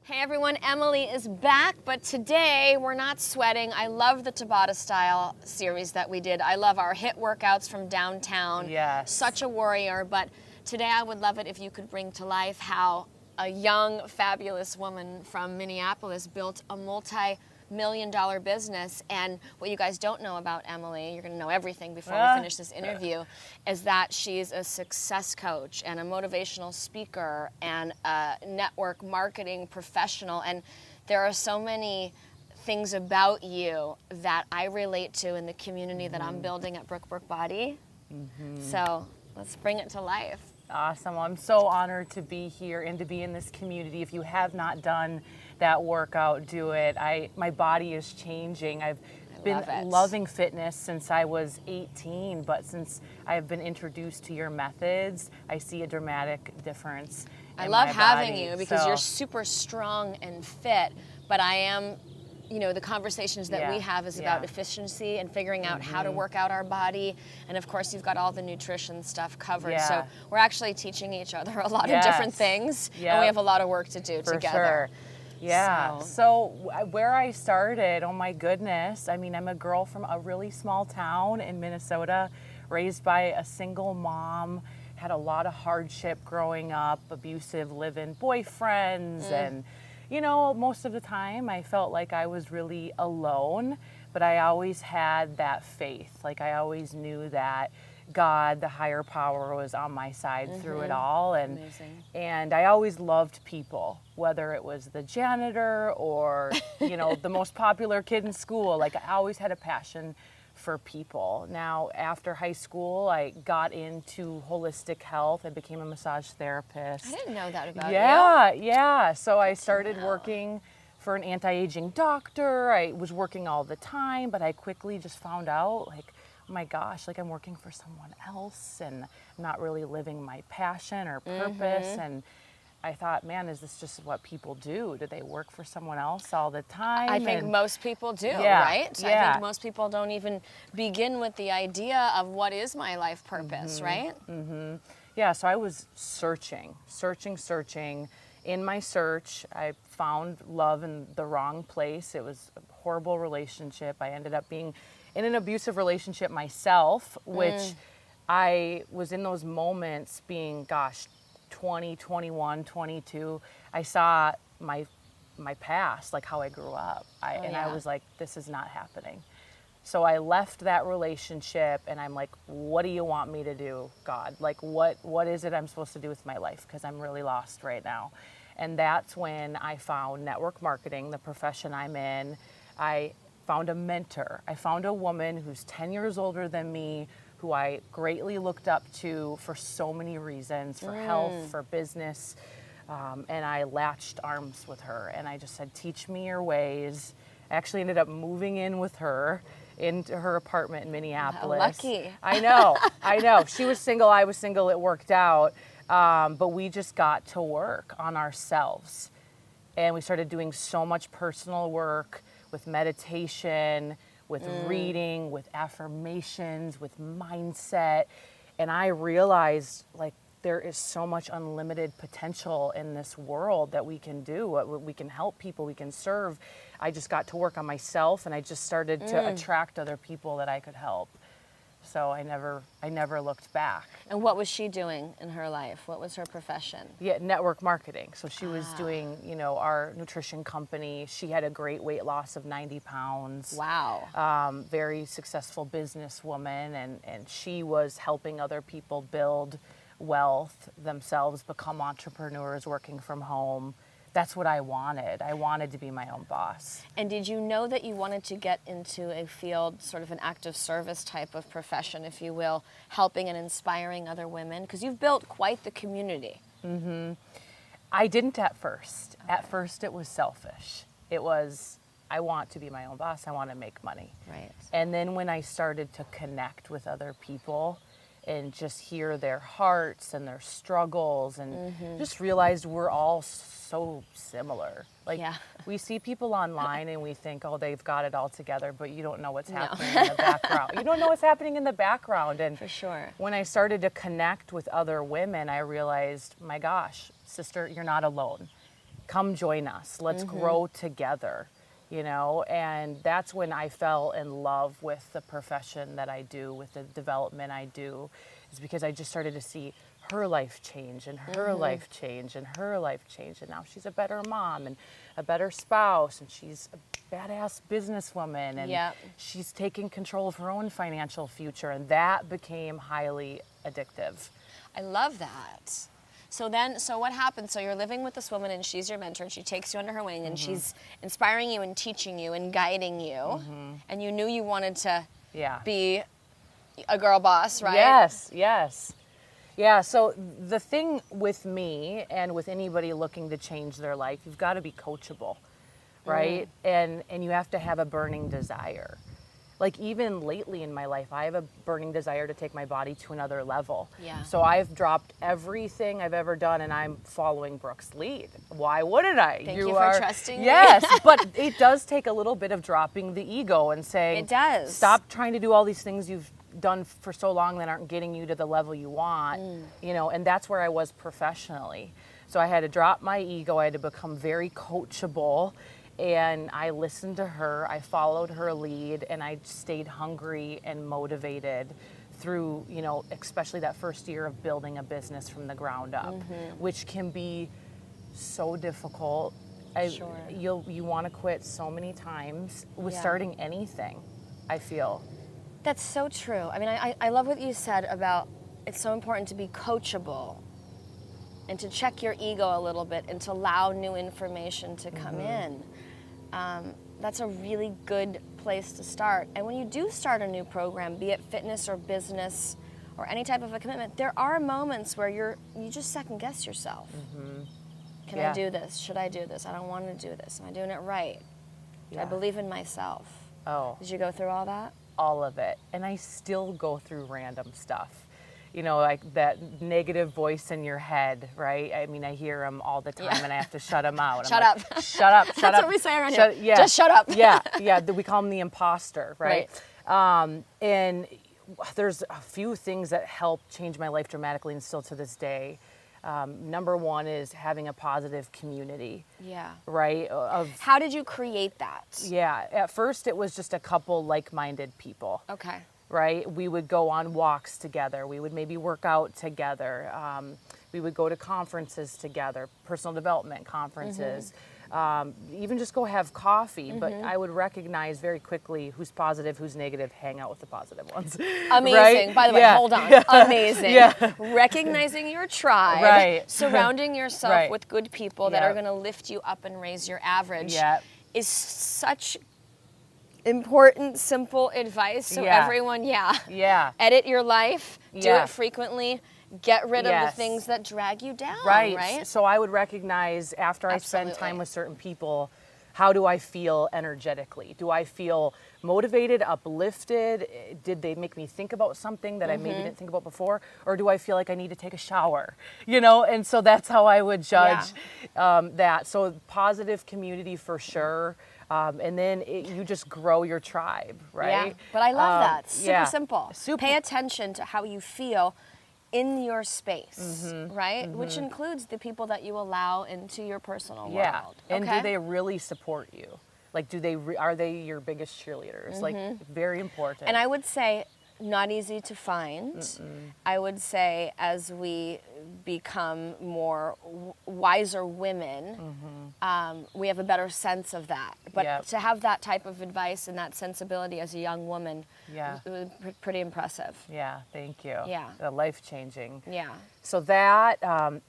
Hey everyone, Emily is back, but today we're not sweating. I love the Tabata Style series that we did. I love our HIIT workouts from downtown. Yes. Such a warrior, but today I would love it if you could bring to life how a young, fabulous woman from Minneapolis built a multi-million-dollar business. And what you guys don't know about Emily, you're gonna know everything before we finish this interview, is that she's a success coach and a motivational speaker and a network marketing professional. And there are so many things about you that I relate to in the community that I'm building at Brook Body. So let's bring it to life. Awesome. Well, I'm so honored to be here and to be in this community. If you have not done that workout, do it. My body is changing. I've been loving fitness since I was 18, but since I have been introduced to your methods, I see a dramatic difference. I love having you because you're super strong and fit, but I am, you know, the conversations that we have is about efficiency and figuring out how to work out our body. And of course, you've got all the nutrition stuff covered. So we're actually teaching each other a lot of different things, and we have a lot of work to do together. Sure. Yeah. So where I started, oh my goodness. I mean, I'm a girl from a really small town in Minnesota, raised by a single mom, had a lot of hardship growing up, abusive live-in boyfriends, and you know, most of the time I felt like I was really alone, but I always had that faith. Like I always knew that God, the higher power, was on my side through it all. And I always loved people, whether it was the janitor or, you know, the most popular kid in school. Like I always had a passion for people. Now, after high school, I got into holistic health. I became a massage therapist. I didn't know that about you. Yeah. So I started working for an anti-aging doctor. I was working all the time, but I quickly just found out, like, oh my gosh, like I'm working for someone else and I'm not really living my passion or purpose. And I thought, man, is this just what people do? Do they work for someone else all the time? I think most people do, right? I think most people don't even begin with the idea of what is my life purpose, right? Yeah, so I was searching. In my search, I found love in the wrong place. It was a horrible relationship. I ended up being in an abusive relationship myself, which I was in those moments being, 20, 21, 22, I saw my past, like how I grew up. And I was like, this is not happening. So I left that relationship and I'm like, what do you want me to do, God? Like, what is it I'm supposed to do with my life? Because I'm really lost right now. And that's when I found network marketing, the profession I'm in. I found a mentor. I found a woman who's 10 years older than me, who I greatly looked up to for so many reasons, for health, for business. And I latched arms with her and I just said, teach me your ways. I actually ended up moving in with her into her apartment in Minneapolis. Lucky. I know. She was single, I was single, it worked out. But we just got to work on ourselves. And we started doing so much personal work with meditation, with reading, with affirmations, with mindset. And I realized, like, there is so much unlimited potential in this world that we can do. We can help people, we can serve. I just got to work on myself and I just started to attract other people that I could help. So I never looked back. And what was she doing in her life? What was her profession? Yeah, network marketing. So she was doing, you know, our nutrition company. She had a great weight loss of 90 pounds. Wow. Very successful businesswoman, and she was helping other people build wealth themselves, become entrepreneurs working from home. That's what I wanted. I wanted to be my own boss. And did you know that you wanted to get into a field, sort of an active service type of profession, if you will, helping and inspiring other women? Because you've built quite the community. I didn't at first. Okay. At first it was selfish. It was, I want to be my own boss. I want to make money. Right. And then when I started to connect with other people and just hear their hearts and their struggles and just realized we're all so similar. Like we see people online and we think, oh, they've got it all together, but you don't know what's happening in the background. You don't know what's happening in the background. And for sure. When I started to connect with other women, I realized, my gosh, sister, you're not alone. come join us. Let's grow together, you know? And that's when I fell in love with the profession that I do, with the development I do, is because I just started to see her life change and her life change and her life change. And now she's a better mom and a better spouse, and she's a badass businesswoman, and Yep. she's taking control of her own financial future. And that became highly addictive. I love that. So what happens? So you're living with this woman, and she's your mentor, and she takes you under her wing, and she's inspiring you and teaching you and guiding you. And you knew you wanted to Yeah. be a girl boss, right? Yes, yes. Yeah, so the thing with me and with anybody looking to change their life, you've got to be coachable, right? And you have to have a burning desire. Like even lately in my life, I have a burning desire to take my body to another level. Yeah. So I've dropped everything I've ever done, and I'm following Brooke's lead. Why wouldn't I? Thank you for trusting me. Yes, but it does take a little bit of dropping the ego and saying, It does. stop trying to do all these things you've done for so long that aren't getting you to the level you want, you know, and that's where I was professionally. So I had to drop my ego. I had to become very coachable, and I listened to her. I followed her lead, and I stayed hungry and motivated through, you know, especially that first year of building a business from the ground up, which can be so difficult. Sure. You want to quit so many times with Yeah. starting anything, I feel. That's so true. I mean, I love what you said about it's so important to be coachable and to check your ego a little bit and to allow new information to come in. That's a really good place to start. And when you do start a new program, be it fitness or business or any type of a commitment, there are moments where you just second guess yourself. Can I Yeah. do this? Should I do this? I don't want to do this. Am I doing it right? Do I Yeah. believe in myself? Oh, Did you go through all that? all of it. And I still go through random stuff. You know, like that negative voice in your head, right? I mean, I hear them all the time, and I have to shut them out. Shut I'm up. like, shut up, shut up. That's what we say around here. Yeah. Just shut up. yeah. We call them the imposter, right? And there's a few things that help change my life dramatically, and still to this day. Number one is having a positive community, Yeah. right? How did you create that? Yeah, at first it was just a couple like-minded people. Okay. Right? We would go on walks together. We would maybe work out together. We would go to conferences together, personal development conferences. Even just go have coffee. But I would recognize very quickly who's positive, who's negative, hang out with the positive ones. Amazing. Right? By the way, Yeah. hold on. Amazing. Yeah. Recognizing your tribe, Right. surrounding yourself Right. with good people that Yeah. are going to lift you up and raise your average Yeah. is such important, simple advice. So Yeah. everyone, Yeah. edit your life, do Yeah. it frequently, get rid of the Yes. things that drag you down, Right. right? So I would recognize after I spend Absolutely. time with certain people, how do I feel energetically? Do I feel motivated, uplifted? Did they make me think about something that I maybe didn't think about before? Or do I feel like I need to take a shower? You know, and so that's how I would judge that. So positive community for sure. And then you just grow your tribe, right? Yeah, but I love that. Super yeah. simple. Super- Pay attention to how you feel in your space, right? Which includes the people that you allow into your personal Yeah. world. And okay? do they really support you? Like, are they your biggest cheerleaders? Like, very important. And I would say not easy to find. I would say as we become more wiser women, we have a better sense of that. But Yep. to have that type of advice and that sensibility as a young woman, Yeah. it was pretty impressive. Yeah, thank you. Yeah. Life-changing. Yeah. So that,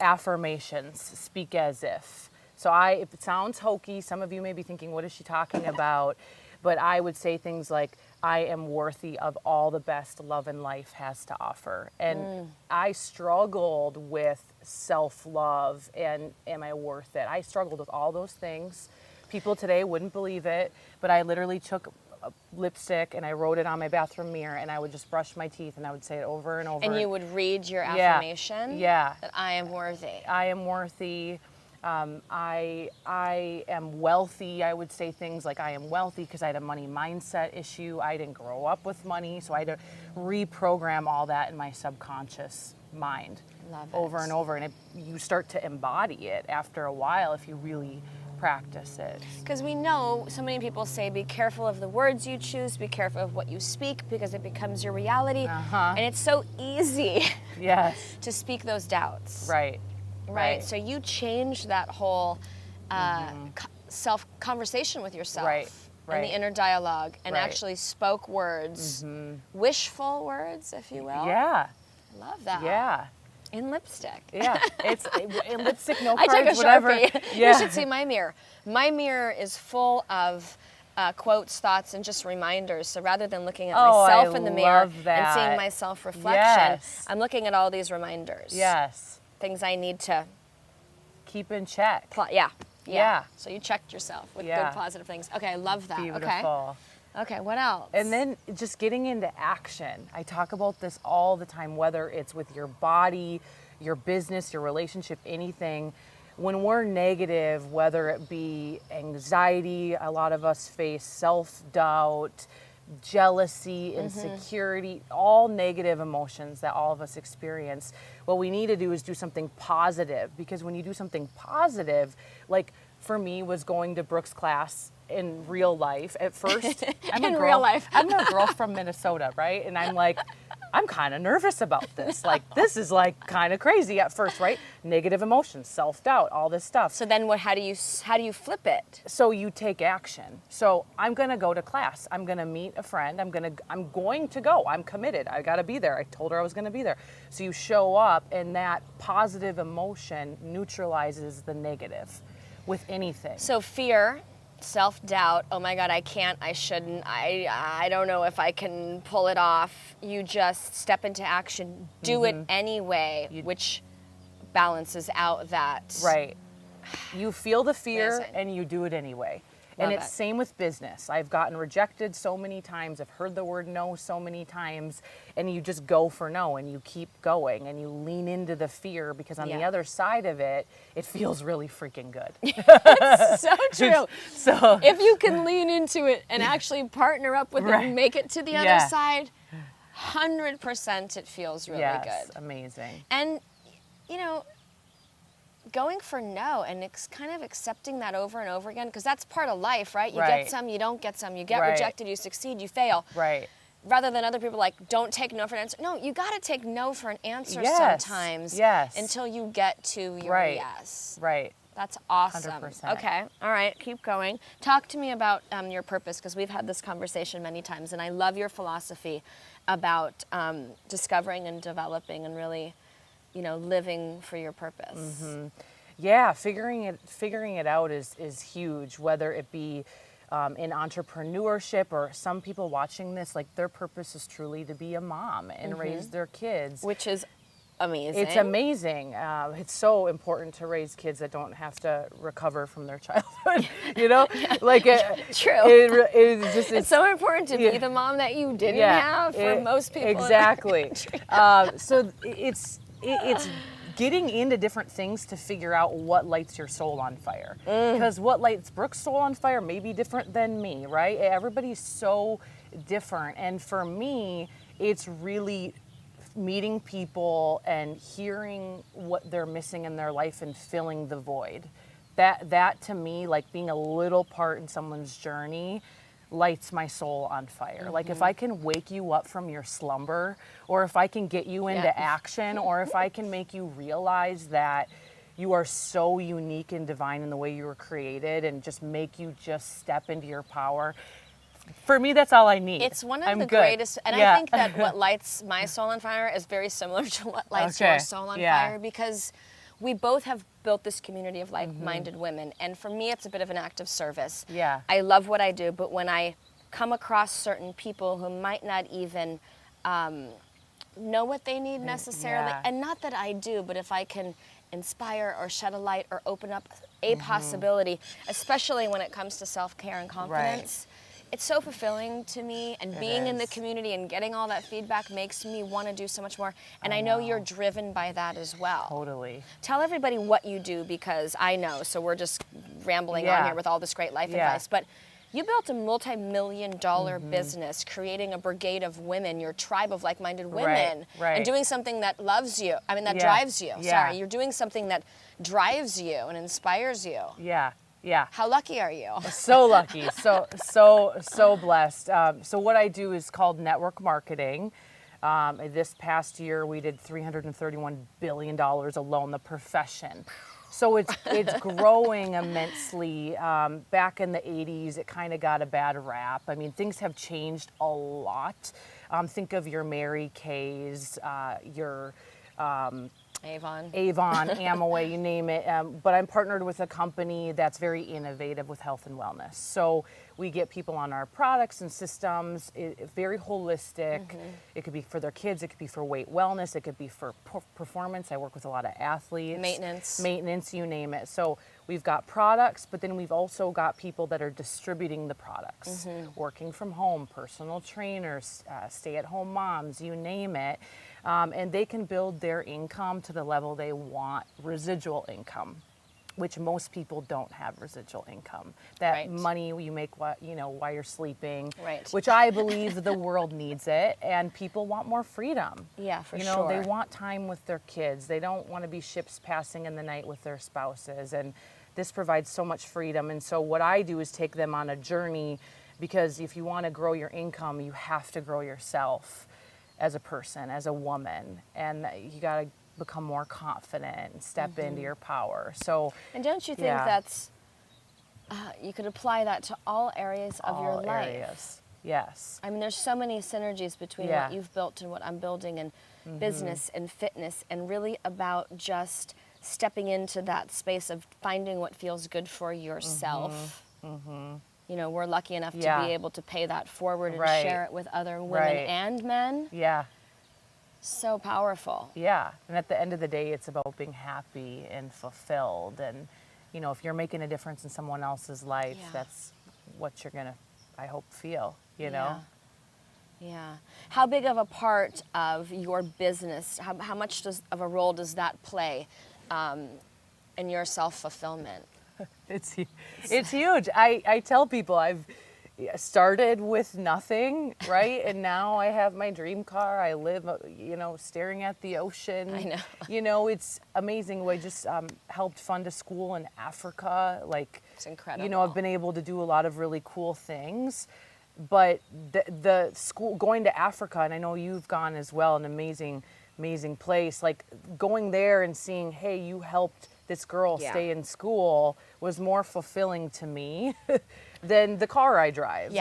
affirmations, speak as if. So if it sounds hokey, some of you may be thinking, what is she talking about? But I would say things like, I am worthy of all the best love and life has to offer. And I struggled with self-love and am I worth it? I struggled with all those things. People today wouldn't believe it, but I literally took a lipstick and I wrote it on my bathroom mirror and I would just brush my teeth and I would say it over and over. And you would read your Yeah. affirmation Yeah. that I am worthy. I am worthy. I am wealthy. I would say things like I am wealthy because I had a money mindset issue. I didn't grow up with money, so I had to reprogram all that in my subconscious mind Love over it. and over. And you start to embody it after a while if you really practice it. Because we know so many people say, be careful of the words you choose, be careful of what you speak, because it becomes your reality. And it's so easy Yes. to speak those doubts. Right. Right. So you change that whole self conversation with yourself. Right. And the Right. inner dialogue, and Right. actually spoke words, wishful words, if you will. Yeah. Love that. Yeah. In lipstick. Yeah. It's in lipstick, no I cards, took a whatever. Sharpie. Yeah. You should see my mirror. My mirror is full of quotes, thoughts, and just reminders. So rather than looking at Oh, myself I in the mirror love and that. seeing my self-reflection, Yes. I'm looking at all these reminders. Yes. Things I need to, Keep in check. yeah. Yeah. So you checked yourself with Yeah. good positive things. Okay, I love that. Beautiful. Okay, what else? And then just getting into action. I talk about this all the time, whether it's with your body, your business, your relationship, anything. When we're negative, whether it be anxiety, a lot of us face self-doubt, jealousy, insecurity, all negative emotions that all of us experience. What we need to do is do something positive, because when you do something positive, like for me was going to Brooke's class in real life at first. In real life. I'm a girl from Minnesota, right? And I'm like, I'm kind of nervous about this. Like, this is like kind of crazy at first, right? Negative emotions, self-doubt, all this stuff. So then how do you flip it? So you take action. So I'm going to go to class. I'm going to meet a friend. I'm going to go. I'm committed. I got to be there. I told her I was going to be there. So you show up, and that positive emotion neutralizes the negative with anything. So fear, self-doubt, oh my God, I can't, I shouldn't, I don't know if I can pull it off. You just step into action, do it anyway, which balances out that. Right. You feel the fear Amazing. and you do it anyway. Love And it's it. same with business. I've gotten rejected so many times. I've heard the word no so many times, and you just go for no and you keep going and you lean into the fear, because on the Yeah. other side of it, it feels really freaking good. So true. So If you can lean into it and actually partner up with it Right. and make it to the other Yeah. side, 100% it feels really yes, good. amazing. And, going for no and kind of accepting that over and over again, because that's part of life, right? You Right. get some, you don't get some. You get Right. rejected, you succeed, you fail. Right. Rather than other people like, don't take no for an answer. No, you got to take no for an answer Yes. sometimes. Yes. Until you get to your Right. yes. Right. That's awesome. 100%. Okay. All right. Keep going. Talk to me about your purpose, because we've had this conversation many times, and I love your philosophy about discovering and developing and really, living for your purpose. Yeah, figuring it out is huge, whether it be in entrepreneurship, or some people watching this, like their purpose is truly to be a mom and raise their kids. Which is amazing. It's amazing. It's so important to raise kids that don't have to recover from their childhood. Like True. It's so important to be Yeah. the mom that you didn't yeah, have for most people. Exactly. So it's getting into different things to figure out what lights your soul on fire. Because what lights Brooke's soul on fire may be different than me, right? Everybody's so different. And for me, it's really meeting people and hearing what they're missing in their life and filling the void. That to me, like being a little part in someone's journey, lights my soul on fire. Like if I can wake you up from your slumber, or if I can get you into Yeah. action, or if I can make you realize that you are so unique and divine in the way you were created, and just make you just step into your power. For me, that's all I need. It's one of I'm the good. greatest, and Yeah. I think that what lights my soul on fire is very similar to what lights Okay. your soul on Yeah. fire, because we both have built this community of like-minded women, and for me, it's a bit of an act of service. Yeah. I love what I do, but when I come across certain people who might not even know what they need necessarily, Yeah. and not that I do, but if I can inspire or shed a light or open up a possibility, especially when it comes to self-care and confidence, it's so fulfilling to me, and being in the is. community and getting all that feedback makes me want to do so much more. And I know you're driven by that as well. Totally. Tell everybody what you do, because I know, so we're just rambling on Yeah. here with all this great life Yeah. advice. But You built a multi-million-dollar business, creating a brigade of women, your tribe of like-minded women, right. and doing something that loves you. I mean, that Yeah, drives you. yeah. Sorry, you're doing something that drives you and inspires you. Yeah, yeah. How lucky are you? So lucky, so blessed. So what I do is called network marketing. This past year, we did $331 billion alone, the profession. So it's growing immensely. Back in the 80s, it kind of got a bad rap. I mean, things have changed a lot. Think of your Mary Kays, your Avon, Amway, you name it. But I'm partnered with a company that's very innovative with health and wellness. So we get people on our products and systems, very holistic. It could be for their kids, it could be for weight wellness, it could be for performance. I work with a lot of athletes. Maintenance, you name it. So we've got products, but then we've also got people that are distributing the products, working from home, personal trainers, stay-at-home moms, you name it. And they can build their income to the level they want, residual income, which most people don't have residual income. That money you make while you're sleeping, which I believe the world needs it, and people want more freedom. Yeah, for sure. sure. They want time with their kids. They don't want to be ships passing in the night with their spouses, and this provides so much freedom. And so what I do is take them on a journey, because if you want to grow your income, you have to grow yourself as a person, as a woman, and you got to become more confident and step into your power. So, and don't you think that's you could apply that to all areas of your life? Areas. Yes. I mean, there's so many synergies between what you've built and what I'm building, and business and fitness, and really about just stepping into that space of finding what feels good for yourself. You know, we're lucky enough to be able to pay that forward and share it with other women and men. Yeah. So powerful. Yeah. And at the end of the day, it's about being happy and fulfilled. And, if you're making a difference in someone else's life, that's what you're going to, I hope, feel, you know? Yeah. How big of a part of your business, how much of a role does that play in your self-fulfillment? It's huge. I tell people I've started with nothing, right? And now I have my dream car. I live, staring at the ocean. I know. It's amazing. I just helped fund a school in Africa. It's incredible. I've been able to do a lot of really cool things. But the school, going to Africa, and I know you've gone as well, an amazing place. Like going there and seeing, hey, you helped this girl stay in school was more fulfilling to me than the car I drive.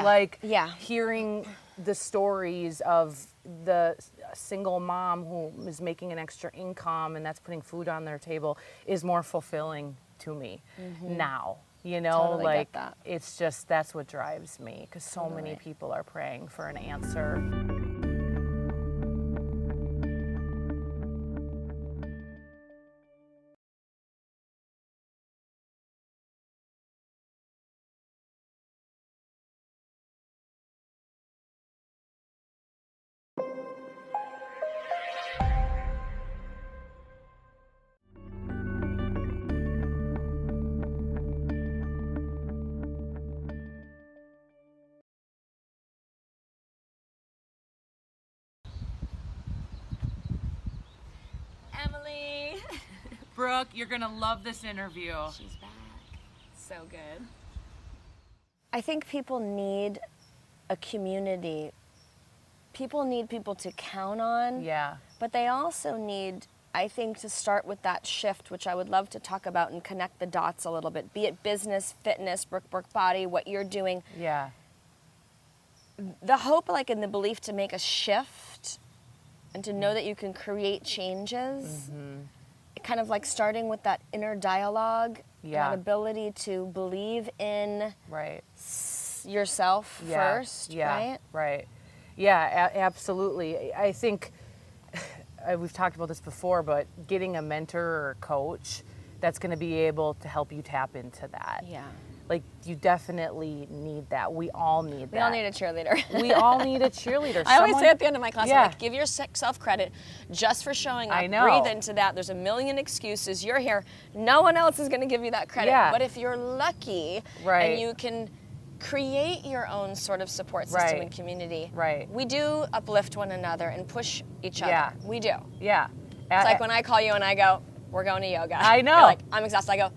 Hearing the stories of the single mom who is making an extra income and that's putting food on their table is more fulfilling to me now. Totally get that. It's just, that's what drives me, because so many people are praying for an answer. Emily. Brooke, you're going to love this interview. She's back. So good. I think people need a community. People need people to count on. Yeah. But they also need, I think, to start with that shift, which I would love to talk about and connect the dots a little bit, be it business, fitness, Brooke Body, what you're doing. Yeah. The hope, and the belief to make a shift and to know that you can create changes, kind of starting with that inner dialogue, that ability to believe in yourself first, right? Right. Yeah, absolutely. I think we've talked about this before, but getting a mentor or a coach that's going to be able to help you tap into that. Yeah. You definitely need that. We all need that. We all need a cheerleader. We all need a cheerleader. I always say at the end of my class, I'm give yourself credit just for showing up. I know. Breathe into that. There's a million excuses. You're here. No one else is going to give you that credit. Yeah. But if you're lucky and you can create your own sort of support system Right. and community. Right. We do uplift one another and push each other. Yeah. We do. Yeah. It's like when I call you and I go, we're going to yoga. I know. You're like, I'm exhausted. I go,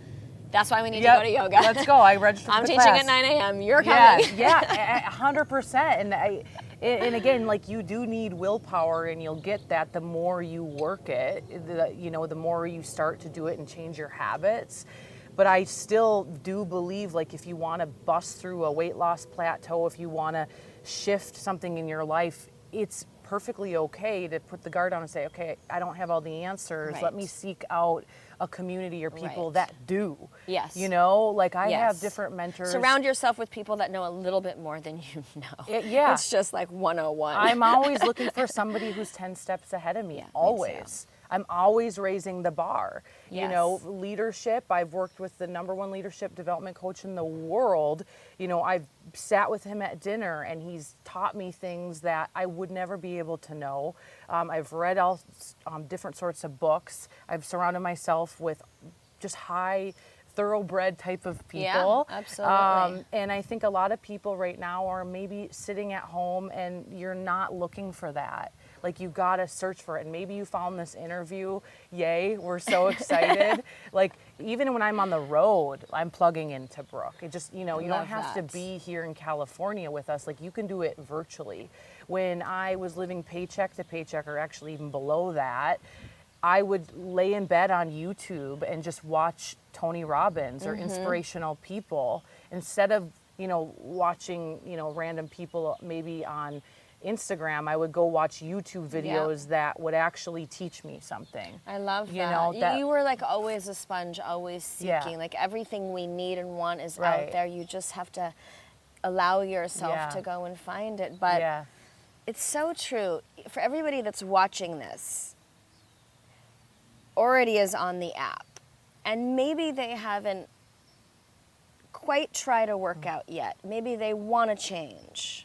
that's why we need to go to yoga. Let's go. I registered I'm for the teaching class. at 9 a.m. You're Yeah, coming. yeah, 100%. And again, like, you do need willpower, and you'll get that the more you work it. The more you start to do it and change your habits. But I still do believe, like, if you want to bust through a weight loss plateau, if you want to shift something in your life, it's perfectly okay to put the guard down and say, okay, I don't have all the answers. Right. Let me seek out a community or people Right. that do. Yes. Like, I have Yes. different mentors. Surround yourself with people that know a little bit more than you know. Yeah. It's just like 101. I'm always looking for somebody who's 10 steps ahead of me. Yeah, me always. I'm always raising the bar. Yes. Leadership, I've worked with the #1 leadership development coach in the world. I've sat with him at dinner, and he's taught me things that I would never be able to know. I've read all different sorts of books. I've surrounded myself with just high, thoroughbred type of people. Yeah, absolutely. And I think a lot of people right now are maybe sitting at home, and you're not looking for that. Like, you gotta search for it. And maybe you found this interview. Yay, we're so excited. Like, even when I'm on the road, I'm plugging into Brooke. It just, you don't love have to that. be here in California with us. Like, you can do it virtually. When I was living paycheck to paycheck, or actually even below that, I would lay in bed on YouTube and just watch Tony Robbins or inspirational people instead of, watching, random people maybe on Instagram. I would go watch YouTube videos that would actually teach me something. I love You that. know, that- You were like always a sponge, always seeking. Yeah. Like, everything we need and want is Right. out there. You just have to allow yourself Yeah. to go and find it. But Yeah. it's so true. For everybody that's watching this, already is on the app, and maybe they haven't quite tried a workout yet. Maybe they want to change.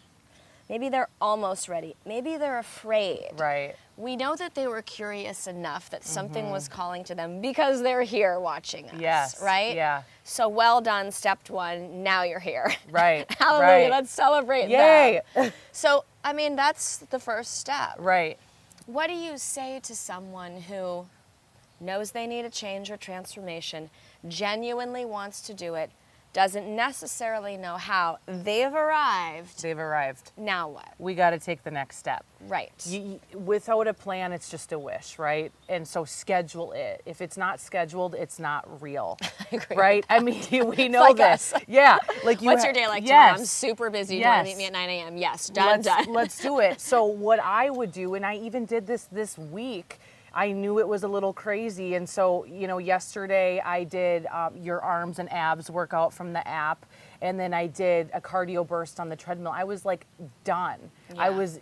Maybe they're almost ready. Maybe they're afraid. Right. We know that they were curious enough that something was calling to them because they're here watching us. Yes. Right? Yeah. So well done, step 1. Now you're here. Right. Hallelujah. Right. Let's celebrate Yay. that. So, that's the first step. Right. What do you say to someone who knows they need a change or transformation, genuinely wants to do it, doesn't necessarily know how? They've arrived. They've arrived. Now what? We got to take the next step. Right. Without a plan, it's just a wish, right? And so schedule it. If it's not scheduled, it's not real, agree right? I mean, we know like this. us. Yeah. Like, What's your day like tomorrow? I'm Yes. super busy. Do you want to Yes. meet me at 9 a.m.? Yes. Done. Let's do it. So what I would do, and I even did this week, I knew it was a little crazy. And so, yesterday I did your arms and abs workout from the app. And then I did a cardio burst on the treadmill. I was like done. I Yeah. was,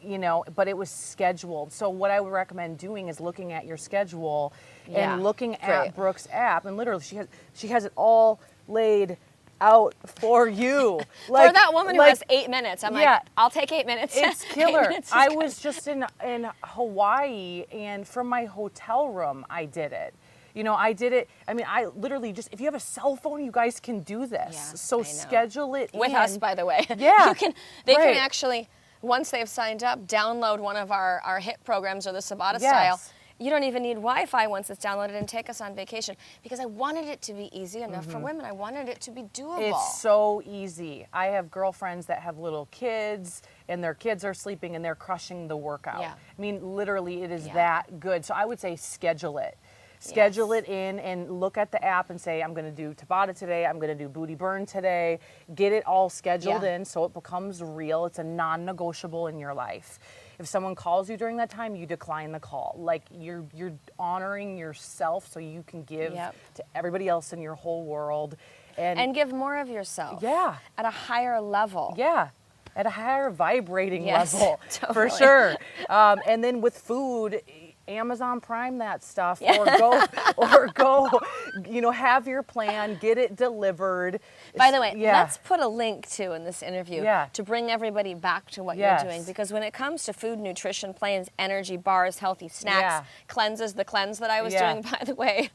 but it was scheduled. So what I would recommend doing is looking at your schedule Yeah. and looking Great. at Brooke's app. And literally she has it all laid out for you. For that woman who has 8 minutes, I'm Yeah. like, I'll take 8 minutes. It's 8 killer. minutes is I good. was just in Hawaii, and from my hotel room, I did it. I did it. I mean, I literally just, if you have a cell phone, you guys can do this. Yeah, So I know. schedule it With in. us, by the way. Yeah, They right. can actually, once they've signed up, download one of our HIIT programs or the Sabata Yes. style. You don't even need Wi-Fi once it's downloaded, and take us on vacation, because I wanted it to be easy enough for women. I wanted it to be doable. It's so easy. I have girlfriends that have little kids, and their kids are sleeping, and they're crushing the workout. Yeah. I mean, literally, it is Yeah. that good. So I would say schedule it. Schedule Yes. it in and look at the app and say, I'm going to do Tabata today. I'm going to do Booty Burn today. Get it all scheduled Yeah. in so it becomes real. It's a non-negotiable in your life. If someone calls you during that time, you decline the call. Like, you're honoring yourself so you can give Yep. to everybody else in your whole world. And give more of yourself. Yeah. At a higher level. Yeah, at a higher vibrating Yes, level, for totally. sure. And then with food, Amazon Prime that stuff, or go, have your plan, get it delivered. By the way, Yeah. let's put a link to in this interview Yeah. to bring everybody back to what Yes. you're doing. Because when it comes to food, nutrition plans, energy bars, healthy snacks, Yeah. cleanses, the cleanse that I was Yeah. doing, by the way,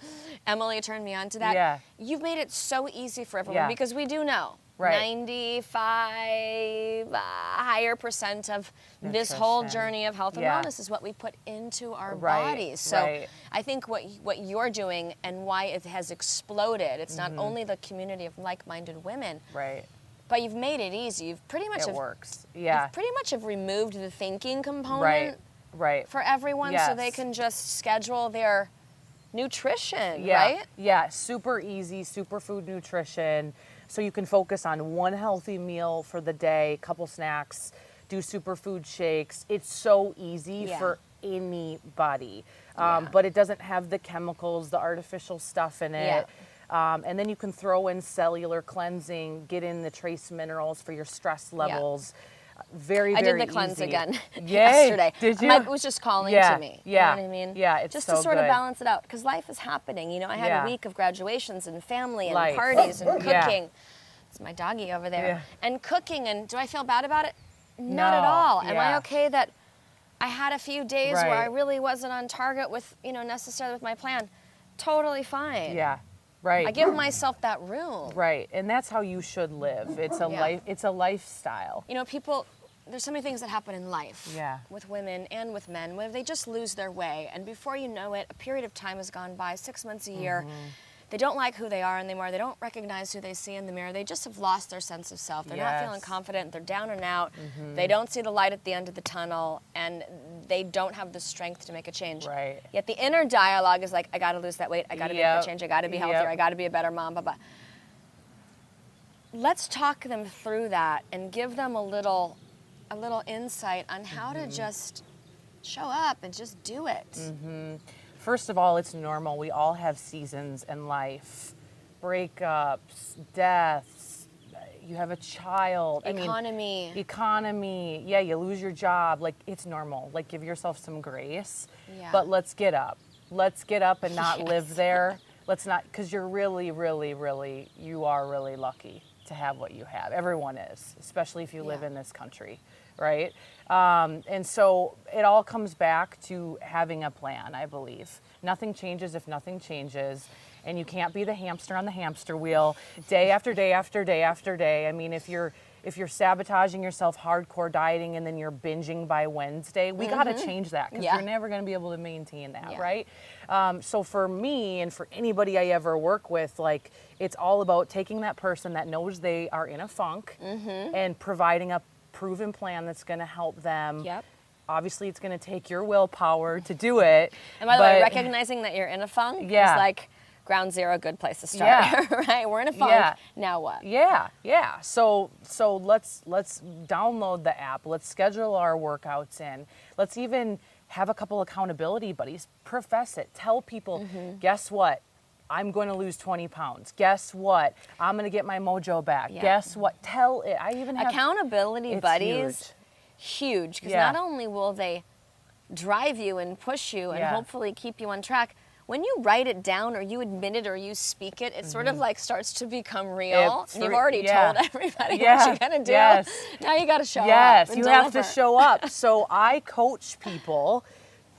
Emily turned me on to that. Yeah. You've made it so easy for everyone, Yeah. because we do know Right. 95 higher percent of this whole Nutrition. journey of health and Yeah. wellness is what we put into our Right, bodies. So right. I think what you're doing and why it has exploded, it's Mm-hmm. not only the community of like-minded women, Right. but you've made it easy. You've pretty much It have, works. Yeah. you've pretty much have removed the thinking component Right. Right. for everyone, so they Yes. can just schedule their nutrition, Yeah. right? Yeah. Super easy, superfood nutrition. So you can focus on one healthy meal for the day, couple snacks, do superfood shakes. It's so easy Yeah. for anybody. Yeah. But it doesn't have the chemicals, the artificial stuff in it. And then you can throw in cellular cleansing, get in the trace minerals for your stress levels. Very, I very did the cleanse easy. again Yay. yesterday. Did you? My, it was just calling Yeah, to me. yeah, You know what I mean? yeah, it's just so to sort of good. balance it out because life is happening. You know, I had Yeah. a week of graduations and family and Life. parties and Yeah. cooking. It's my doggy over there. Yeah. And cooking, and do I feel bad about it? Not at No, all. Am I yeah. okay that I had a few days where I Right. really wasn't on target with, necessarily with my plan? Totally fine. Yeah. Right. I give myself that room. Right, and that's how you should live. It's a Yeah. life. It's a lifestyle. People, there's so many things that happen in life Yeah. with women and with men where they just lose their way, and before you know it, a period of time has gone by, 6 months, a year. Mm-hmm. They don't like who they are anymore. They don't recognize who they see in the mirror. They just have lost their sense of self. They're not feeling Yes. confident. They're down and out. They don't see the light at the end of the tunnel, and they don't have the strength to make a change. Right. Yet the inner dialogue is like, I got to lose that weight. I got to make Yep. that change. I got to be healthier. Yep. I got to be a better mom. Blah blah. Let's talk them through that and give them a little insight on how to just show up and just do it. First of all, it's normal. We all have seasons in life, breakups, deaths. You have a child. Economy. Yeah, you lose your job. Like, it's normal. Like, give yourself some grace. Yeah. But let's get up. Let's get up and not Yes. live there. Let's not, because you're really, really, really, you are really lucky to have what you have. Everyone is, especially if you live Yeah. in this country, right? And so it all comes back to having a plan, I believe. Nothing changes if nothing changes. And you can't be the hamster on the hamster wheel day after day after day after day. I mean, if you're sabotaging yourself hardcore dieting and then you're binging by Wednesday, we got to change that because Yeah. you're never going to be able to maintain that, Yeah. right? So for me and for anybody I ever work with, like, it's all about taking that person that knows they are in a funk and providing a proven plan that's going to help them. Yep. Obviously, it's going to take your willpower to do it. And by the way, but- recognizing that you're in a funk Yeah. is like ground zero, good place to start. Yeah. Right? We're in a funk. Yeah. Now what? Yeah. So let's download the app. Let's schedule our workouts in. Let's even have a couple accountability buddies. Profess it. Tell people, guess what? I'm going to lose 20 pounds. Guess what? I'm going to get my mojo back. Yeah. Guess what? Tell it. I even have Accountability It's buddies, huge. Because Yeah. not only will they drive you and push you and Yeah. hopefully keep you on track, when you write it down or you admit it or you speak it, it sort of like starts to become real. It's And you've re- already yeah. told everybody Yeah. what you're going to do. Yes. Now you got to show up. Yes, and you have to deliver. show up. So I coach people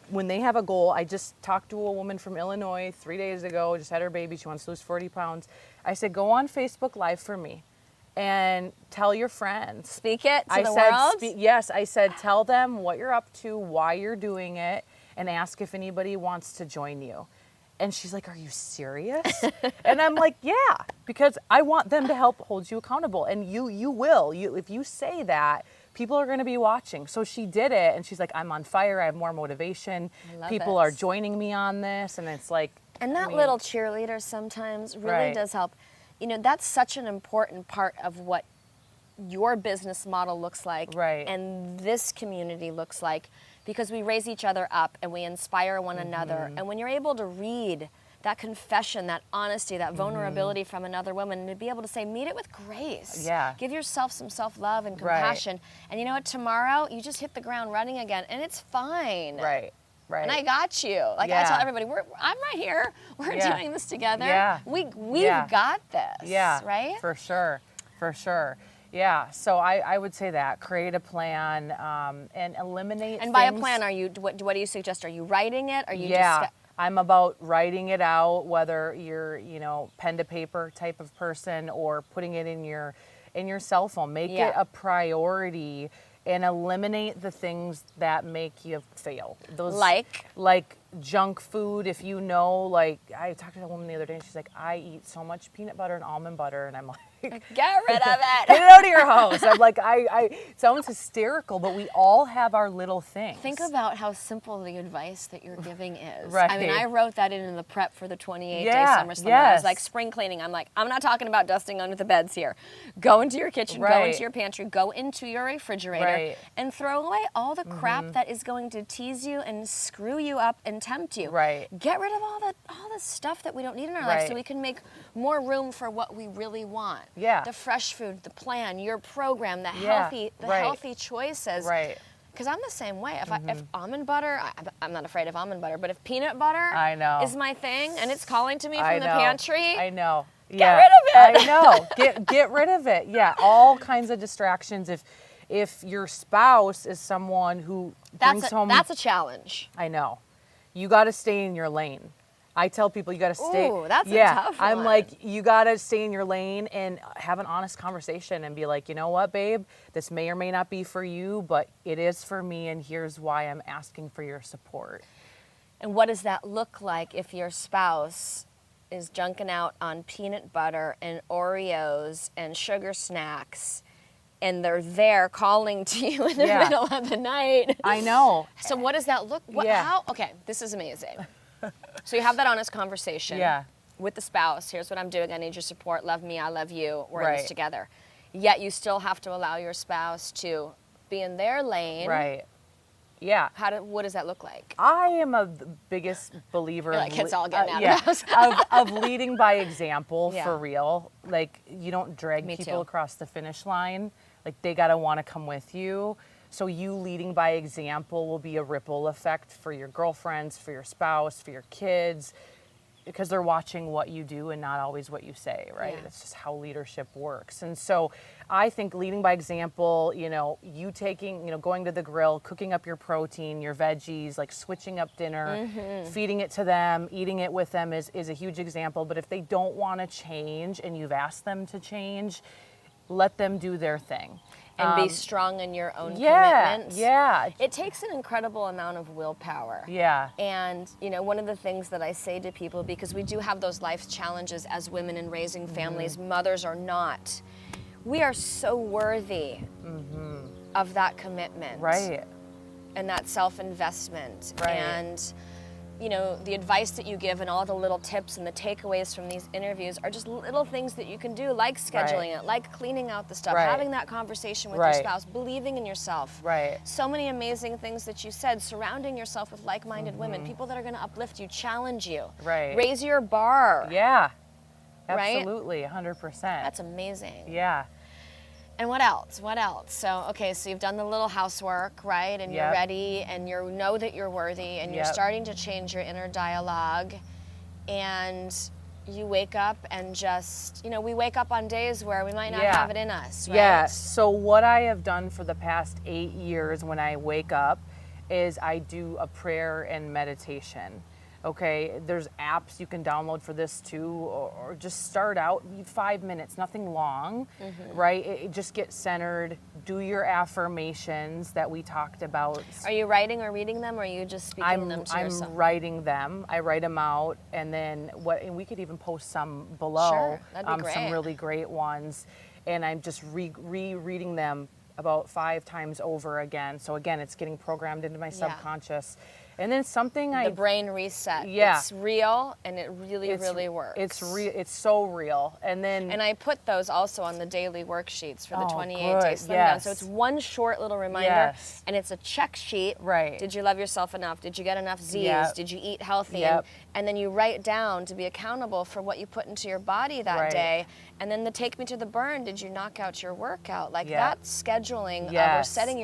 when they have a goal. I just talked to a woman from Illinois 3 days ago, just had her baby. She wants to lose 40 pounds. I said, go on Facebook Live for me and tell your friends. Speak it to I the said, world. yes, I said, tell them what you're up to, why you're doing it, and ask if anybody wants to join you. And she's like, are you serious? And I'm like, yeah, because I want them to help hold you accountable. And you will. If you say that, people are going to be watching. So she did it, and she's like, I'm on fire. I have more motivation. I love People it. are joining me on this. And it's like, And that I mean, little cheerleader sometimes really Right. does help. That's such an important part of what your business model looks like Right. and this community looks like, because we raise each other up and we inspire one another. And when you're able to read that confession, that honesty, that vulnerability from another woman, and to be able to say, meet it with grace. Yeah. Give yourself some self-love and Right. compassion. And you know what? Tomorrow, you just hit the ground running again, and it's fine. right. And I got you. Like I Yeah. tell everybody, I'm right here. We're Yeah. doing this together. Yeah. We've Yeah. got this. Yeah. Right? For sure. Yeah. So I would say that create a plan and eliminate. And by a things. plan, what do you suggest? Are you writing it? Are you Yeah. just I'm about writing it out, whether you're, pen to paper type of person or putting it in your and your cell phone. Make it a priority and eliminate the things that make you fail. Those like junk food. If you know, like I talked to a woman the other day and she's like, I eat so much peanut butter and almond butter, and I'm like, get rid of it. Get it out of your house. I'm like, it sounds hysterical, but we all have our little things. Think about how simple the advice that you're giving is. Right. I mean, I wrote that in the prep for the 28-day summer slumber. I was like, spring cleaning. I'm like, I'm not talking about dusting under the beds here. Go into your kitchen, go into your pantry, go into your refrigerator, and throw away all the crap that is going to tease you and screw you up and tempt you. Right. Get rid of all the stuff that we don't need in our life so we can make more room for what we really want. Yeah. The fresh food, the plan, your program, the healthy choices. Right. Because I'm the same way. If almond butter, I'm not afraid of almond butter, but if peanut butter is my thing and it's calling to me from the pantry, I know. Get rid of it. I know. Get rid of it. Yeah, all kinds of distractions. If your spouse is someone who brings home, that's a challenge. I know. You got to stay in your lane. I tell people you got to stay. Ooh, that's a tough one. I'm like, you got to stay in your lane and have an honest conversation and be like, you know what, babe, this may or may not be for you, but it is for me, and here's why I'm asking for your support. And what does that look like if your spouse is junking out on peanut butter and Oreos and sugar snacks, and they're there calling to you in the middle of the night? I know. So what does that look like? How? Okay, this is amazing. So you have that honest conversation with the spouse. Here's what I'm doing. I need your support. Love me. I love you. We're in this together. Yet you still have to allow your spouse to be in their lane. Right. Yeah. What does that look like? I am the biggest believer it's all getting out of the house. of leading by example for real. Like, you don't drag people across the finish line. Like, they got to want to come with you. So you leading by example will be a ripple effect for your girlfriends, for your spouse, for your kids, because they're watching what you do and not always what you say, right? Yeah. That's just how leadership works. And so I think leading by example, you taking, going to the grill, cooking up your protein, your veggies, like switching up dinner, feeding it to them, eating it with them is a huge example. But if they don't want to change and you've asked them to change, let them do their thing. And be strong in your own commitment. Yeah. It takes an incredible amount of willpower. Yeah. And, one of the things that I say to people, because we do have those life challenges as women in raising families, mothers are not, we are so worthy of that commitment. Right. And that self-investment. Right. And, the advice that you give and all the little tips and the takeaways from these interviews are just little things that you can do, like scheduling it, like cleaning out the stuff, having that conversation with your spouse, believing in yourself. Right. So many amazing things that you said, surrounding yourself with like-minded women, people that are going to uplift you, challenge you, raise your bar. Yeah. Absolutely, 100%. That's amazing. Yeah. And what else? So you've done the little housework, right? And you're ready, and you know that you're worthy, and you're starting to change your inner dialogue. And you wake up and just, we wake up on days where we might not have it in us, right? Yes. So what I have done for the past 8 years when I wake up is I do a prayer and meditation. Okay, there's apps you can download for this too, or just start out 5 minutes, nothing long, right? It just get centered, do your affirmations that we talked about. Are you writing or reading them, or are you just speaking them to yourself? I'm writing them. I write them out, and then and we could even post some below. Sure, that'd be great. Some really great ones, and I'm just rereading them about 5 times over again. So again, it's getting programmed into my subconscious. And then the brain reset. Yeah. It's real, and it really works. It's so real. And I put those also on the daily worksheets for the 28-day Slim Down. So it's one short little reminder, and it's a check sheet. Right. Did you love yourself enough? Did you get enough Z's? Yep. Did you eat healthy? Yep. And then you write down to be accountable for what you put into your body that day. And then the take me to the burn. Did you knock out your workout? Like that scheduling or setting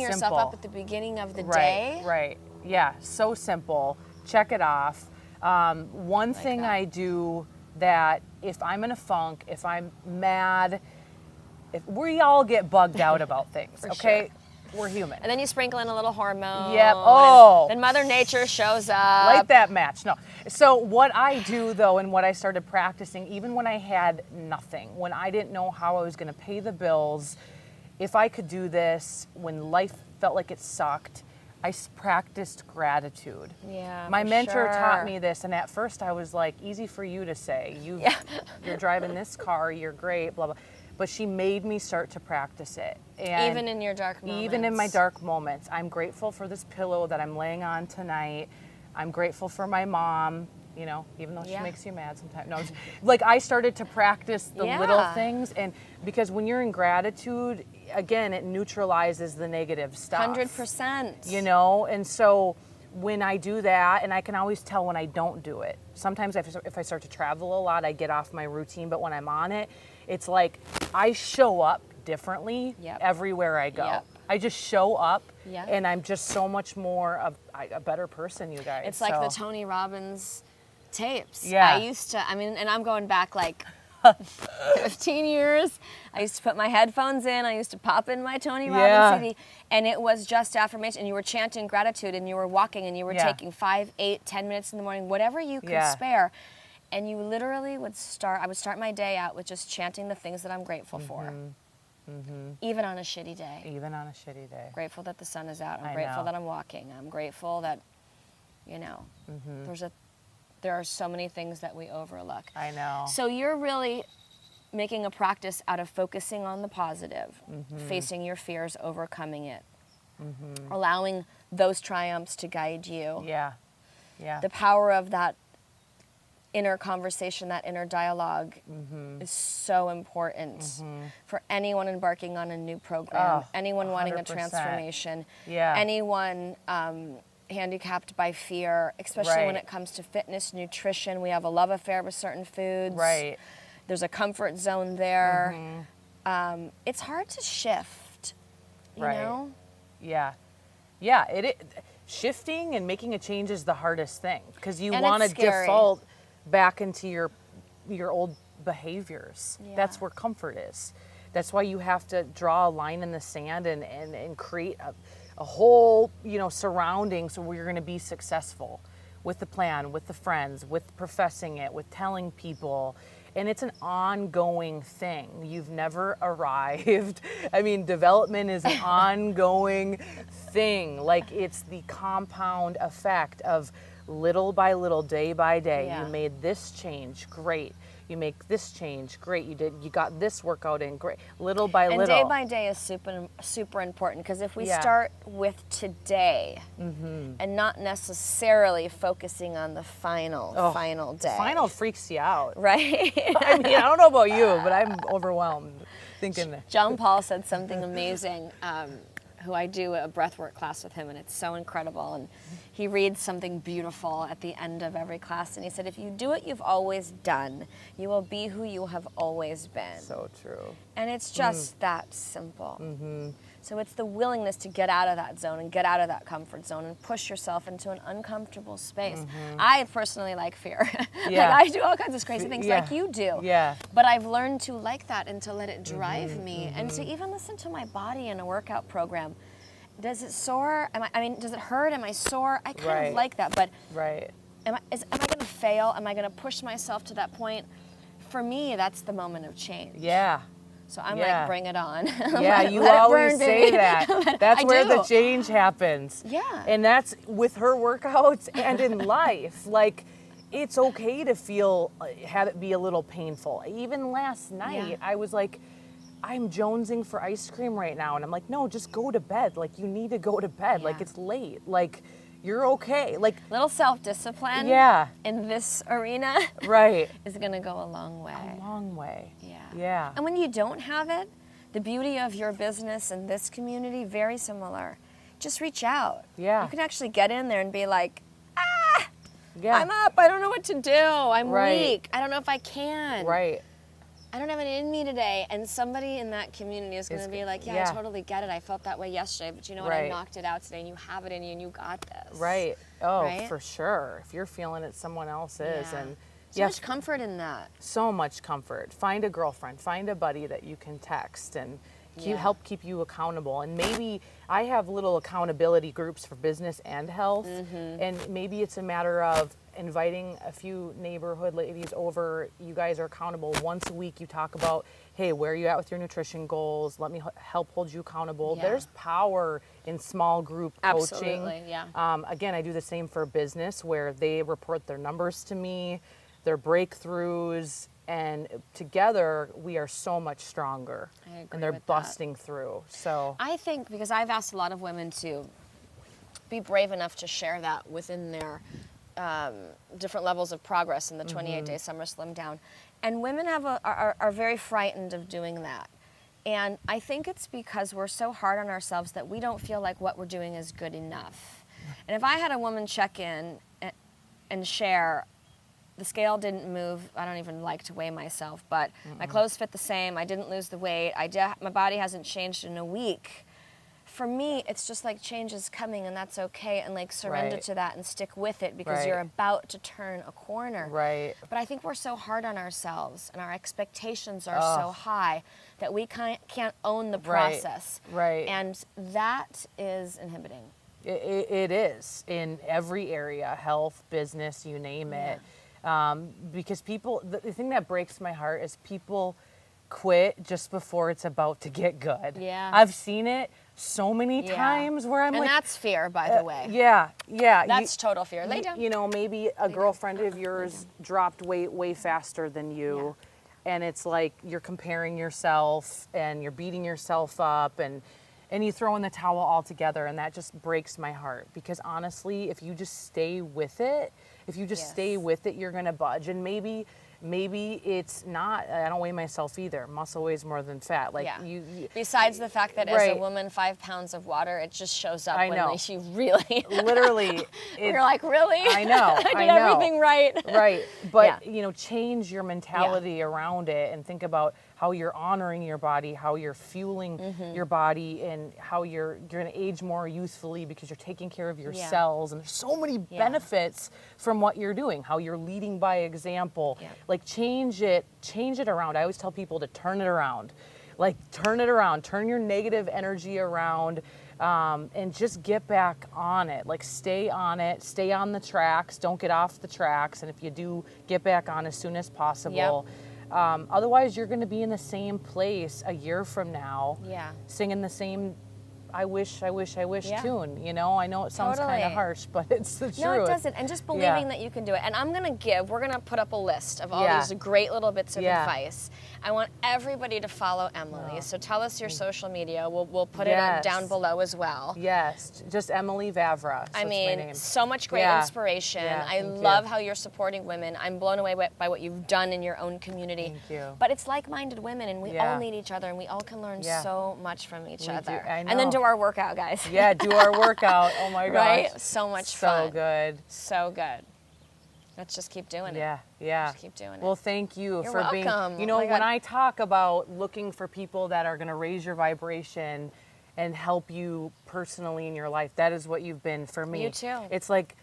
yourself up at the beginning of the day. Right. Yeah, so simple. Check it off. One thing I do that if I'm in a funk, if I'm mad, if we all get bugged out about things, okay? Sure. we're human. And then you sprinkle in a little hormone. Yep. Oh. Then Mother Nature shows up. Like that match. No. So what I do though, and what I started practicing, even when I had nothing, when I didn't know how I was going to pay the bills, if I could do this, when life felt like it sucked, I practiced gratitude. Yeah, My for mentor sure. taught me this, and at first I was like, easy for you to say. You're driving this car, you're great, blah, blah. But she made me start to practice it. And Even in your dark moments. even in my dark moments. I'm grateful for this pillow that I'm laying on tonight. I'm grateful for my mom, you know, even though she Yeah. makes you mad sometimes. No, like I started to practice the little Yeah. things, and because when you're in gratitude, again, it neutralizes the negative stuff. 100%. You know, and so when I do that, and I can always tell when I don't do it. Sometimes if I start to travel a lot, I get off my routine, but when I'm on it, it's like I show up differently Yep. everywhere I go. Yep. I just show up, Yep. and I'm just so much more of a better person, you guys. It's like the So, Tony Robbins tapes. Yeah. I used to, I mean, and I'm going back like 15 years. I used to put my headphones in. I used to pop in my Tony Robbins Yeah. CD, and it was just affirmation. And you were chanting gratitude, and you were walking, and you were Yeah. taking 5, 8, 10 minutes in the morning, whatever you could Yeah. spare. And you literally would start, I would start my day out with just chanting the things that I'm grateful for. Even on a shitty day. even on a shitty day. Grateful that the sun is out. I'm I grateful know. that I'm walking. I'm grateful that, you know, there are so many things that we overlook. I know. So you're really making a practice out of focusing on the positive, facing your fears, overcoming it, allowing those triumphs to guide you. Yeah. Yeah. The power of that inner conversation, that inner dialogue is so important for anyone embarking on a new program, Oh, anyone wanting a 100%. transformation, Yeah. anyone handicapped by fear, especially when Right. it comes to fitness, nutrition. We have a love affair with certain foods. Right. There's a comfort zone there. It's hard to shift, you Right. know? Yeah. Yeah, shifting and making a change is the hardest thing because you And want to it's scary. default back into your old behaviors. Yeah. That's where comfort is. That's why you have to draw a line in the sand and create a whole, surrounding so where you're going to be successful with the plan, with the friends, with professing it, with telling people. And it's an ongoing thing. You've never arrived. I mean, development is an ongoing thing. Like it's the compound effect of little by little, day by day. Yeah. You made this change, great. You make this change, great. You got this workout in, great. Little by And little. day by day is super important because if we Yeah. start with today and not necessarily focusing on the final day. Final freaks you out. Right? I mean, I don't know about you, but I'm overwhelmed thinking that. John Paul said something amazing, who I do a breathwork class with him, and it's so incredible. And he reads something beautiful at the end of every class, and he said, if you do what you've always done, you will be who you have always been. So true. And it's just that simple. So it's the willingness to get out of that zone and get out of that comfort zone and push yourself into an uncomfortable space. I personally like fear. Yeah. Like I do all kinds of crazy things Yeah. like you do. Yeah. But I've learned to like that and to let it drive me and to even listen to my body in a workout program. Does it sore? Does it hurt? Am I sore? I kind Right. of like that, but Right. am I going to fail? Am I going to push myself to that point? For me, that's the moment of change. Yeah. So I'm Yeah. like, bring it on. Yeah, you let it always burn, say baby. that. That's I where the do. change happens. Yeah. And that's with her workouts and in life. Like, it's okay to have it be a little painful. Even last night, Yeah. I was like, I'm jonesing for ice cream right now. And I'm like, no, just go to bed. Like, you need to go to bed. Like, Yeah. it's late. Like, you're okay. Like, Little self-discipline yeah, in this arena right. is going to go a long way. A long way. Yeah. Yeah. And when you don't have it, the beauty of your business and this community, very similar. Just reach out. Yeah. You can actually get in there and be like, Yeah. I'm up. I don't know what to do. I'm Right. weak. I don't know if I can. Right. I don't have it in me today. And somebody in that community is going It's- to be like, yeah, yeah. I totally get it. I felt that way yesterday, but you know what? I Right. knocked it out today and you have it in you and you got this. Right. Oh, Right? for sure. If you're feeling it, someone else is. Yeah. And So much comfort in that. So much comfort. Find a girlfriend, find a buddy that you can text and help keep you accountable. And maybe I have little accountability groups for business and health. And maybe it's a matter of inviting a few neighborhood ladies over. You guys are accountable once a week. You talk about, hey, where are you at with your nutrition goals? Let me help hold you accountable. Yeah. There's power in small group coaching. Absolutely, yeah. Again, I do the same for business where they report their numbers to me, their breakthroughs, and together we are so much stronger. I agree and they're with that. busting through. So I think, because I've asked a lot of women to be brave enough to share that within their different levels of progress in the 28-day Summer Slim Down. And women are very frightened of doing that. And I think it's because we're so hard on ourselves that we don't feel like what we're doing is good enough. And if I had a woman check in and share, the scale didn't move. I don't even like to weigh myself, but my clothes fit the same. I didn't lose the weight. My body hasn't changed in a week. For me, it's just like change is coming, and that's okay, and like surrender Right. to that and stick with it because Right. you're about to turn a corner. Right. But I think we're so hard on ourselves, and our expectations are so high that we can't own the Right. process. Right. And that is inhibiting. It is in every area, health, business, you name it. Because people, the thing that breaks my heart is people quit just before it's about to get good. Yeah. I've seen it so many Yeah. times where I'm and like, that's fear, by the way. yeah. That's total fear. Lay down. You know, maybe a girlfriend of yours dropped weight way faster than you, and it's like you're comparing yourself and you're beating yourself up and you throw in the towel altogether, and that just breaks my heart because honestly, if you just stay with it, you're gonna budge. And maybe it's not. I don't weigh myself either. Muscle weighs more than fat. Like you Besides the fact that as Right. a woman, 5 pounds of water, it just shows up I when know. she really. literally. You're like, really? I know. I did I know. everything right. Right. But, Yeah. change your mentality around it and think about how you're honoring your body, how you're fueling your body, and how you're going to age more youthfully because you're taking care of your Yeah. cells. And there's so many benefits from what you're doing, how you're leading by example. Yeah. Like change it around. I always tell people to turn it around. Like turn it around, turn your negative energy around. And just get back on it. Like stay on it, stay on the tracks, don't get off the tracks. And if you do, get back on as soon as possible. Otherwise, you're going to be in the same place a year from now, Yeah. singing the same I wish Yeah. tune. I know it sounds kind Totally. of harsh, but it's the truth. No, it doesn't. And just believing that you can do it. And we're going to put up a list of all these great little bits of advice. I want everybody to follow Emily. So tell us your social media. We'll put it Yes. down below as well. Yes, just Emily Vavra. So I it's my mean, name. so much great Yeah. inspiration. Yeah, I thank you. love how you're supporting women. I'm blown away by what you've done in your own community. Thank you. But it's like-minded women, and we Yeah. all need each other, and we all can learn Yeah. so much from each We do. other. I And then know. do our workout, guys. Yeah, do our workout. Oh my gosh. Right? So much fun. So good. So good. Let's just keep doing it. Yeah. Just keep doing it. Well, thank you You're for welcome. being. Oh my When God. I talk about looking for people that are going to raise your vibration and help you personally in your life, that is what you've been for me. You too. It's like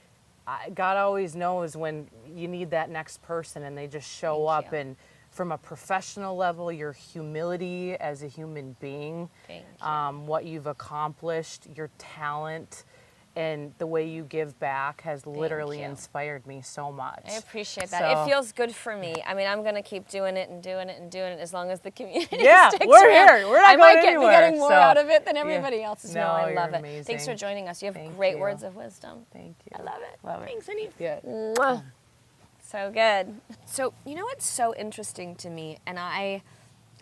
God always knows when you need that next person, and they just show Thank up. you. And from a professional level, your humility as a human being, Thank you. what you've accomplished, your talent, and the way you give back has literally you. inspired me so much. I appreciate that. So- It feels good for me. I mean, I'm going to keep doing it and doing it and doing it as long as the community Yeah, sticks we're around. here. We're not I might going be anywhere, getting more so- out of it than Yeah. everybody else is. No, I you're love it. amazing. Thanks for joining us. You have Thank great you. words of wisdom. Thank you. I love it. Love it. Thanks, Annie. Yeah. Mwah. So good. So, you know what's so interesting to me, and I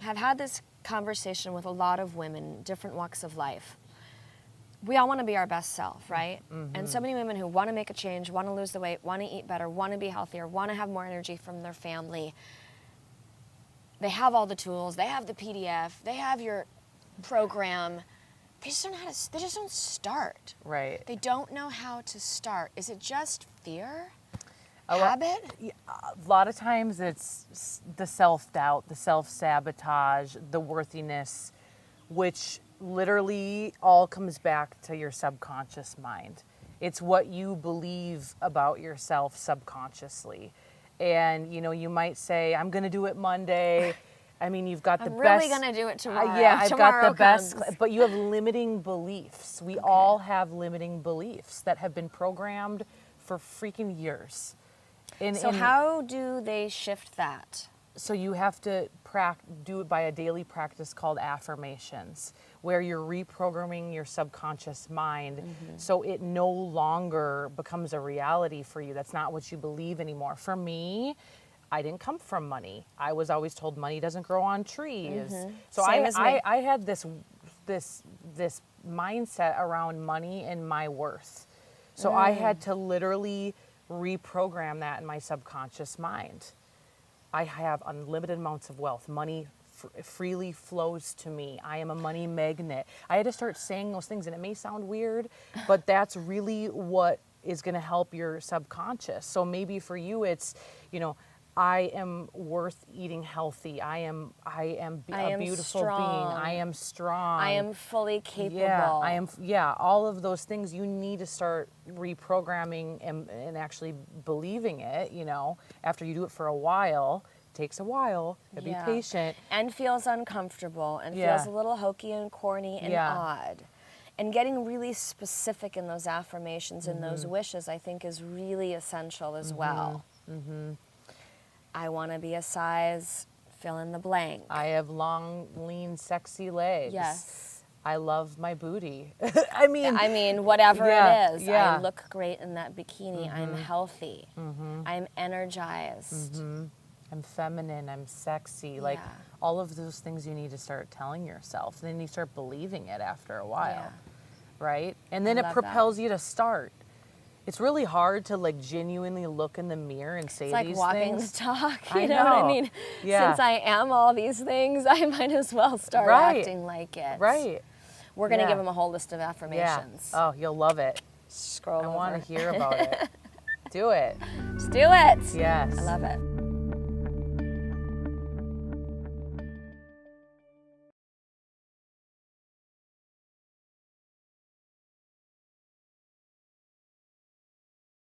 have had this conversation with a lot of women, different walks of life. We all want to be our best self, right? And so many women who want to make a change, want to lose the weight, want to eat better, want to be healthier, want to have more energy from their family. They have all the tools, they have the PDF, they have your program. They just don't know how to, they just don't start. Right. They don't know how to start. Is it just fear? A lot- Habit? A lot of times it's the self-doubt, the self-sabotage, the worthiness, which literally all comes back to your subconscious mind. It's what you believe about yourself subconsciously. And, you know, you might say, I'm going to do it Monday. I mean, you've got the I'm best. really going to do it tomorrow. Yeah, I've got Tomorrow the best. comes. But you have limiting beliefs. We all have limiting beliefs that have been programmed for freaking years. So how do they shift that? So you have to do it by a daily practice called affirmations, where you're reprogramming your subconscious mind so it no longer becomes a reality for you. That's not what you believe anymore. For me, I didn't come from money. I was always told money doesn't grow on trees. So Same as me. I had this mindset around money and my worth. So I had to literally reprogram that in my subconscious mind. I have unlimited amounts of wealth. Money freely flows to me. I am a money magnet. I had to start saying those things, and it may sound weird, but that's really what is going to help your subconscious. So maybe for you, it's, you know, I am worth eating healthy. I am a beautiful strong. being. I am strong. I am fully capable. Yeah, all of those things you need to start reprogramming and actually believing it, you know, after you do it for a while. It takes a while. Be patient. And feels uncomfortable and feels a little hokey and corny and odd. And getting really specific in those affirmations and those wishes, I think, is really essential as well. I want to be a size, fill in the blank. I have long, lean, sexy legs. Yes. I love my booty. I mean, whatever it is. Yeah. I look great in that bikini. I'm healthy. I'm energized. I'm feminine. I'm sexy. Like all of those things you need to start telling yourself. And then you start believing it after a while. Right? And then it propels you to start. It's really hard to like genuinely look in the mirror and say these things. It's like walking the talk, I know what I mean? Yeah. Since I am all these things, I might as well start acting like it. Right. We're going to give them a whole list of affirmations. Yeah. Oh, you'll love it. Scroll over. I want to hear about it. Do it. Just do it. Yes. I love it.